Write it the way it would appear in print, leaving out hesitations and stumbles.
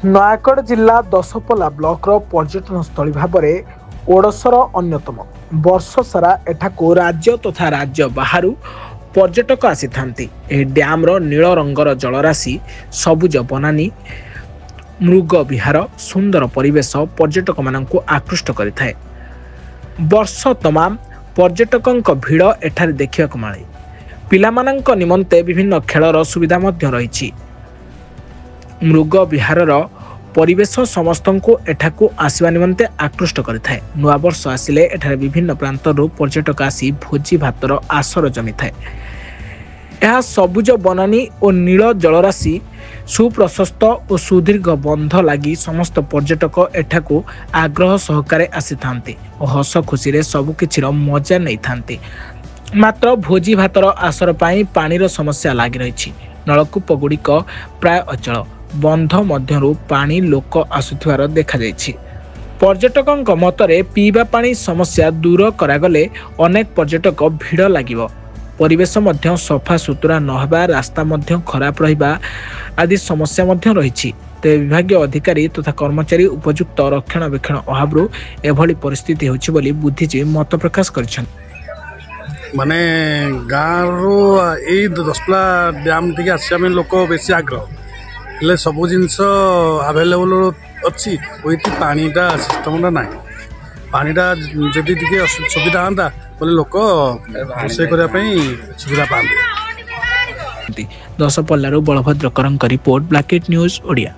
नयागढ़ जिला दशपल्ला ब्लॉक पर्यटन स्थली भाव में ओडसर अन्यतम वर्ष सारा एठाकू राज्य तथा राज्य बाहर पर्यटक आसी थांती। डैम नील रंगर जलराशि सबुज बनानी मृग विहार सुंदर परिवेश पर्यटक मानक आकृष्ट करिथाए। वर्ष तमाम पर्यटकों भीड़ एठारे देखा मिले। पिलामानंक निमंते विभिन्न खेलर सुविधा मध्य रही। मृग विहार परिवेश समस्त को एठाकू आसवा निमंते आकृष्ट करिथाए। नुआ वर्ष आसिले एठारे विभिन्न प्रांतर पर्यटक आसी भोजी भातर आसर जमी थाए। यह सबुज बनानी और नील जलराशि सुप्रशस्त और सुदीर्घ बंध लगी समस्त पर्यटक एठाकू आग्रह सहकारे आसी थांती और हस खुशी रे सबुकिछिर मजा नहीं थांती। मात्र भोजी भातर आसर पाई पानीर समस्या लगी रही। नलकूप गुड़िक प्राय अचल। बंध मध्यरु पानी लोक आसुथिबार देखा जायछि। पर्यटकों मतरे पीवा पानी समस्या दूर करागले अनेक पर्यटक भीड़ लागिबो। परिवेश मध्य सफा सुतुरा नहबा, रास्ता मध्य खराब रहिबा आदि समस्या मध्य रही। तेज विभागीय अधिकारी तथा कर्मचारी उपयुक्त रक्षणाबेक्षण अभाव एभली परिस्थिति होछि बोली बुद्धिजीवी मत प्रकाश करिछन्। माने गाँव दशपल्ला डैम टी आसा लोक बेसी आग्रह हेल्ले सबू जिनस आभेलेबल अच्छी पानीटा सिस्टमटा ना पानीटा जदि टे सुविधा हाँ बोले लोक रोषे करने सुविधा पाते। दशपल्लारू बलभद्र करंक रिपोर्ट, ब्लैकेट न्यूज ओडिया।